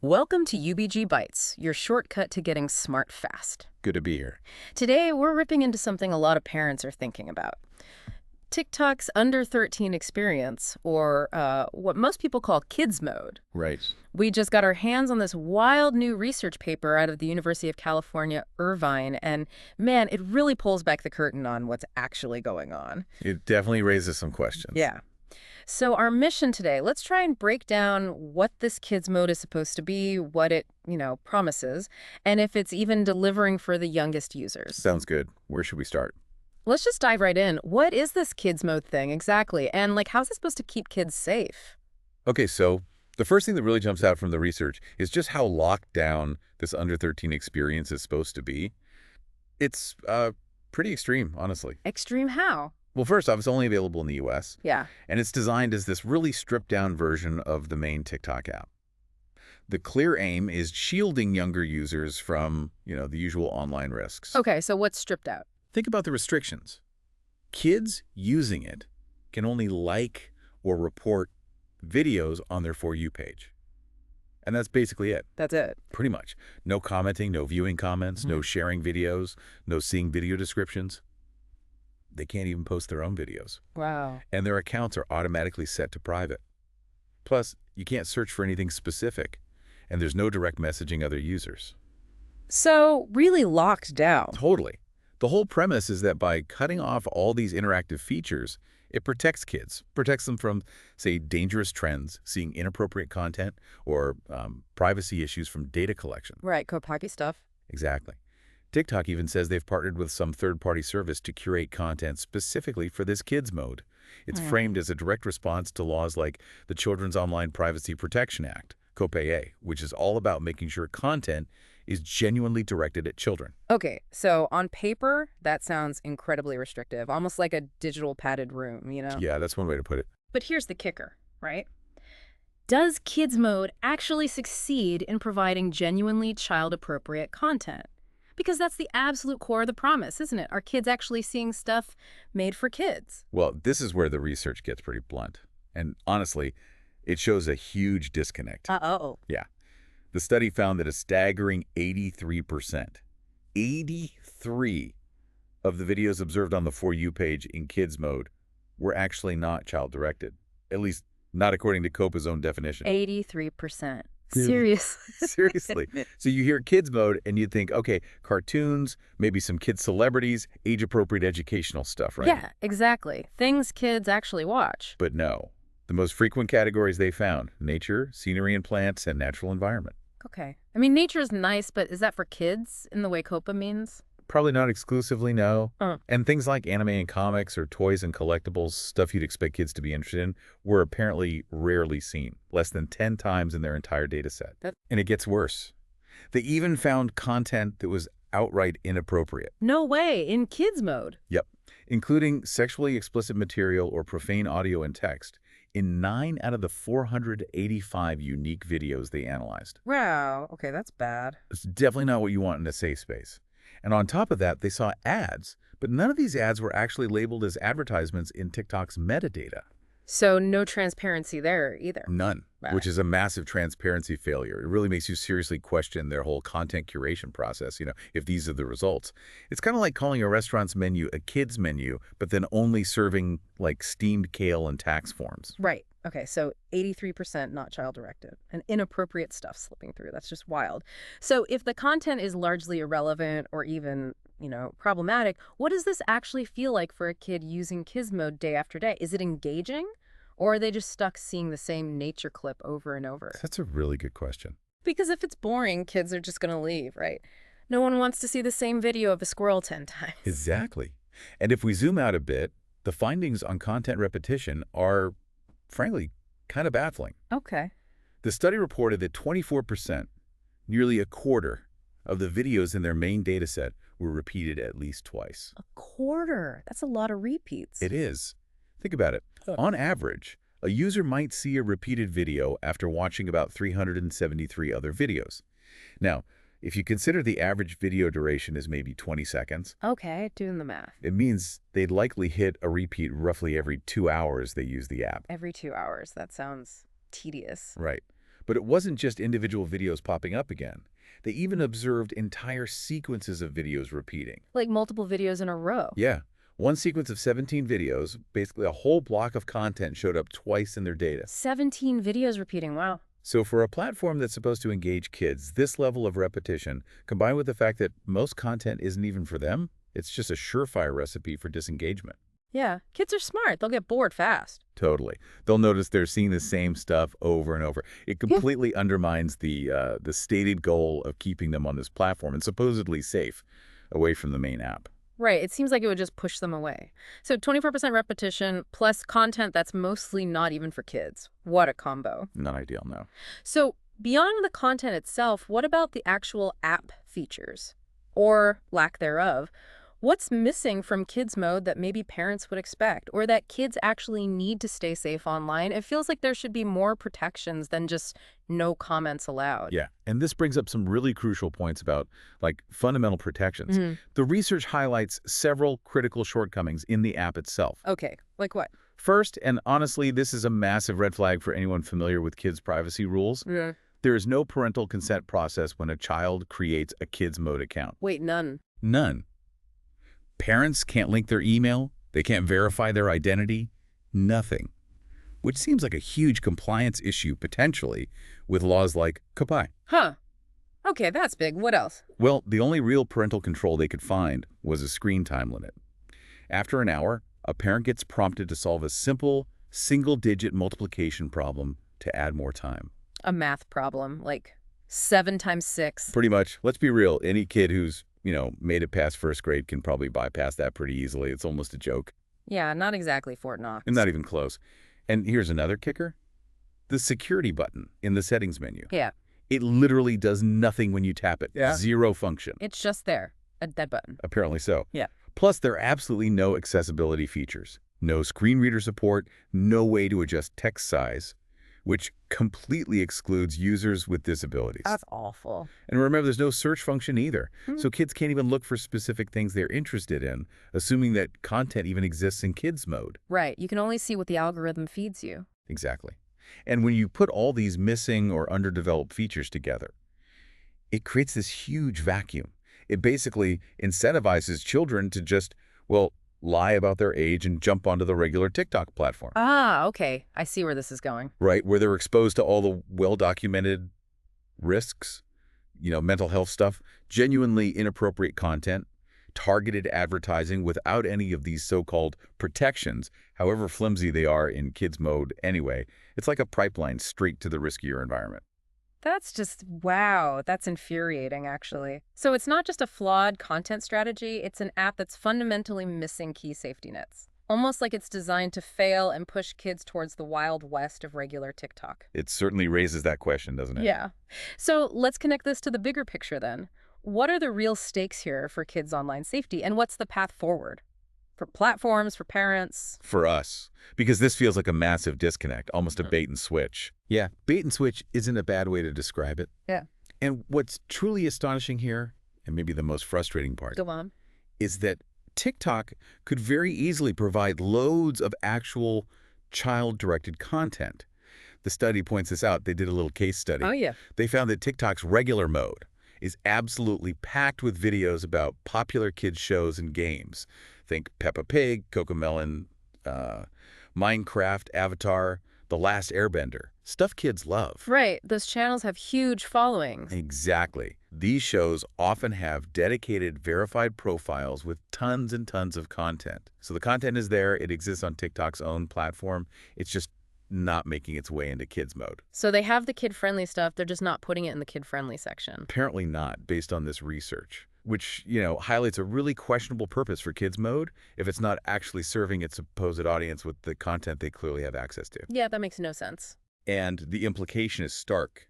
Welcome to UBG Bytes, your shortcut to getting smart fast. Good to be here. Today, we're ripping into something a lot of parents are thinking about. TikTok's under 13 experience, or what most people call kids mode. Right. We just got our hands on this wild new research paper out of the University of California, Irvine, and man, it really pulls back the curtain on what's actually going on. It definitely raises some questions. Yeah. So our mission today, let's try and break down what this kids mode is supposed to be, what it, promises, and if it's even delivering for the youngest users. Sounds good. Where should we start? Let's just dive right in. What is this kids mode thing exactly? And how's it supposed to keep kids safe? Okay, so the first thing that really jumps out from the research is just how locked down this under 13 experience is supposed to be. It's pretty extreme, honestly. Extreme how? Well, first off, it's only available in the US, Yeah. and it's designed as this really stripped-down version of the main TikTok app. The clear aim is shielding younger users from, the usual online risks. Okay, so what's stripped out? Think about the restrictions. Kids using it can only like or report videos on their For You page. And that's basically it, That's it. pretty much. No commenting, no viewing comments, no sharing videos, no seeing video descriptions. They can't even post their own videos. Wow. And their accounts are automatically set to private. Plus, you can't search for anything specific, and there's no direct messaging other users. So really locked down. Totally. The whole premise is that by cutting off all these interactive features, it protects kids, protects them from, say, dangerous trends, seeing inappropriate content, or privacy issues from data collection. Right, Kopaki stuff. Exactly. TikTok even says they've partnered with some third-party service to curate content specifically for this kids mode. It's framed as a direct response to laws like the Children's Online Privacy Protection Act, COPPA, which is all about making sure content is genuinely directed at children. Okay, so on paper, that sounds incredibly restrictive, almost like a digital padded room, Yeah, that's one way to put it. But here's the kicker, right? Does kids mode actually succeed in providing genuinely child-appropriate content? Because that's the absolute core of the promise, isn't it? Are kids actually seeing stuff made for kids? Well, this is where the research gets pretty blunt. And honestly, it shows a huge disconnect. Uh-oh. Yeah. The study found that a staggering 83% of the videos observed on the For You page in kids mode were actually not child-directed, at least not according to COPA's own definition. 83%. Dude. Seriously. Seriously. So you hear kids mode and you think, okay, cartoons, maybe some kid celebrities, age-appropriate educational stuff, right? Yeah, exactly. Things kids actually watch. But no. The most frequent categories they found: nature, scenery and plants, and natural environment. Okay. I mean, nature is nice, but is that for kids in the way COPA means? Probably not exclusively, no. Uh. And things like anime and comics or toys and collectibles, stuff you'd expect kids to be interested in, were apparently rarely seen, less than 10 times in their entire data set. And it gets worse. They even found content that was outright inappropriate. No way, in kids mode. Yep. Including sexually explicit material or profane audio and text in 9 out of the 485 unique videos they analyzed. Wow, okay, that's bad. It's definitely not what you want in a safe space. And on top of that, they saw ads, but none of these ads were actually labeled as advertisements in TikTok's metadata. So no transparency there either. None, Wow. which is a massive transparency failure. It really makes you seriously question their whole content curation process, if these are the results. It's kind of like calling a restaurant's menu a kid's menu, but then only serving, steamed kale and tax forms. Right. Okay, so 83% not child-directed and inappropriate stuff slipping through. That's just wild. So if the content is largely irrelevant or even, problematic, what does this actually feel like for a kid using kids mode day after day? Is it engaging? Or are they just stuck seeing the same nature clip over and over? That's a really good question. Because if it's boring, kids are just going to leave, right? No one wants to see the same video of a squirrel 10 times. Exactly. And if we zoom out a bit, the findings on content repetition are, frankly, kind of baffling. Okay. The study reported that 24%, nearly a quarter, of the videos in their main dataset were repeated at least twice. A quarter. That's a lot of repeats. It is. Think about it. On average, a user might see a repeated video after watching about 373 other videos. Now, if you consider the average video duration is maybe 20 seconds, Okay, doing the math. it means they'd likely hit a repeat roughly every 2 hours they use the app. Every 2 hours. That sounds tedious. Right. But it wasn't just individual videos popping up again. They even observed entire sequences of videos repeating. Like multiple videos in a row. Yeah, one sequence of 17 videos, basically a whole block of content, showed up twice in their data. 17 videos repeating, wow. So for a platform that's supposed to engage kids, this level of repetition, combined with the fact that most content isn't even for them, it's just a surefire recipe for disengagement. Yeah, kids are smart. They'll get bored fast. Totally. They'll notice they're seeing the same stuff over and over. It completely undermines the stated goal of keeping them on this platform and supposedly safe away from the main app. Right, it seems like it would just push them away. So 24% repetition plus content that's mostly not even for kids. What a combo. Not ideal, no. So beyond the content itself, what about the actual app features? Or lack thereof? What's missing from kids mode that maybe parents would expect, or that kids actually need to stay safe online? It feels like there should be more protections than just no comments allowed. Yeah, and this brings up some really crucial points about, like, fundamental protections. The research highlights several critical shortcomings in the app itself. Okay, like what? First, and honestly, this is a massive red flag for anyone familiar with kids' privacy rules, Yeah. there is no parental consent process when a child creates a kids mode account. Wait, none. None. Parents can't link their email, they can't verify their identity, nothing. Which seems like a huge compliance issue, potentially, with laws like COPPI. Huh. Okay, that's big. What else? Well, the only real parental control they could find was a screen time limit. After an hour, a parent gets prompted to solve a simple, single-digit multiplication problem to add more time. A math problem, like 7 times 6. Pretty much. Let's be real. Any kid who's, made it past first grade can probably bypass that pretty easily. It's almost a joke. Yeah, not exactly Fort Knox. And not even close. And here's another kicker. The security button in the settings menu. Yeah. It literally does nothing when you tap it. Yeah. Zero function. It's just there. A dead button. Apparently so. Yeah. Plus, there are absolutely no accessibility features. No screen reader support, no way to adjust text size, which completely excludes users with disabilities. That's awful. And remember, there's no search function either. So kids can't even look for specific things they're interested in, assuming that content even exists in kids mode. Right. You can only see what the algorithm feeds you. Exactly. And when you put all these missing or underdeveloped features together, it creates this huge vacuum. It basically incentivizes children to just, lie about their age and jump onto the regular TikTok platform. Ah, okay. I see where this is going. Right, where they're exposed to all the well-documented risks, mental health stuff, genuinely inappropriate content, targeted advertising without any of these so-called protections, however flimsy they are in kids mode anyway. It's like a pipeline straight to the riskier environment. That's just, wow, that's infuriating, actually. So it's not just a flawed content strategy, it's an app that's fundamentally missing key safety nets. Almost like it's designed to fail and push kids towards the wild west of regular TikTok. It certainly raises that question, doesn't it? Yeah. So let's connect this to the bigger picture then. What are the real stakes here for kids' online safety, and what's the path forward? For platforms, for parents? For us. Because this feels like a massive disconnect, almost a bait and switch. Yeah, bait and switch isn't a bad way to describe it. Yeah. And what's truly astonishing here, and maybe the most frustrating part, Go on. is that TikTok could very easily provide loads of actual child-directed content. The study points this out. They did a little case study. Oh, yeah. They found that TikTok's regular mode is absolutely packed with videos about popular kids' shows and games. Think Peppa Pig, Cocomelon, Minecraft, Avatar, The Last Airbender. Stuff kids love. Right. Those channels have huge followings. Exactly. These shows often have dedicated, verified profiles with tons and tons of content. So the content is there. It exists on TikTok's own platform. It's just not making its way into kids mode. So they have the kid-friendly stuff, they're just not putting it in the kid-friendly section. Apparently not, based on this research, which, highlights a really questionable purpose for kids mode if it's not actually serving its supposed audience with the content they clearly have access to. Yeah, that makes no sense. And the implication is stark.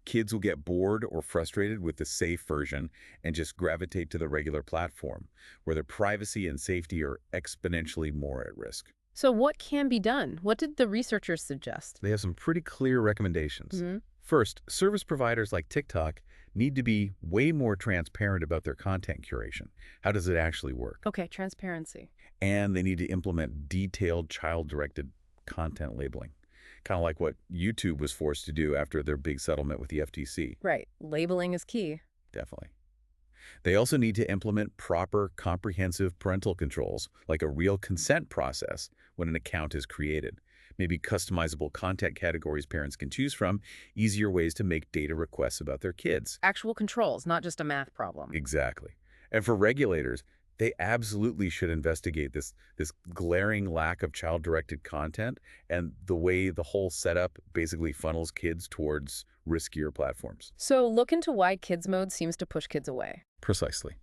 Kids will get bored or frustrated with the safe version and just gravitate to the regular platform, where their privacy and safety are exponentially more at risk. So what can be done? What did the researchers suggest? They have some pretty clear recommendations. Mm-hmm. First, service providers like TikTok need to be way more transparent about their content curation. How does it actually work? Okay, transparency. And they need to implement detailed child-directed content labeling. kind of like what YouTube was forced to do after their big settlement with the FTC. Right. Labeling is key. Definitely. They also need to implement proper, comprehensive parental controls, like a real consent process when an account is created. Maybe customizable content categories parents can choose from, easier ways to make data requests about their kids. Actual controls, not just a math problem. Exactly. And for regulators, they absolutely should investigate this glaring lack of child-directed content and the way the whole setup basically funnels kids towards riskier platforms. So look into why kids mode seems to push kids away. Precisely.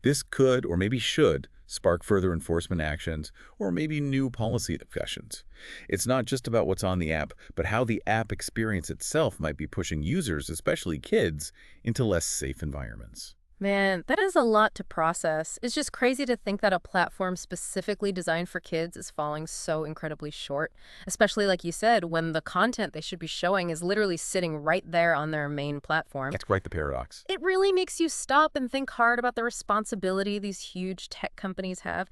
This could, or maybe should, spark further enforcement actions or maybe new policy discussions. It's not just about what's on the app, but how the app experience itself might be pushing users, especially kids, into less safe environments. Man, that is a lot to process. It's just crazy to think that a platform specifically designed for kids is falling so incredibly short, especially like you said, when the content they should be showing is literally sitting right there on their main platform. That's quite the paradox. It really makes you stop and think hard about the responsibility these huge tech companies have,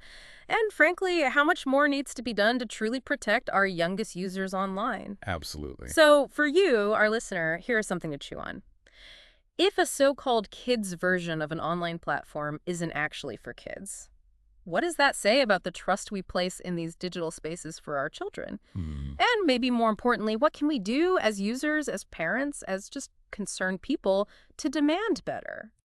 and frankly, how much more needs to be done to truly protect our youngest users online. Absolutely. So for you, our listener, here's something to chew on. If a so-called kids version of an online platform isn't actually for kids, what does that say about the trust we place in these digital spaces for our children? And maybe more importantly, what can we do as users, as parents, as just concerned people to demand better?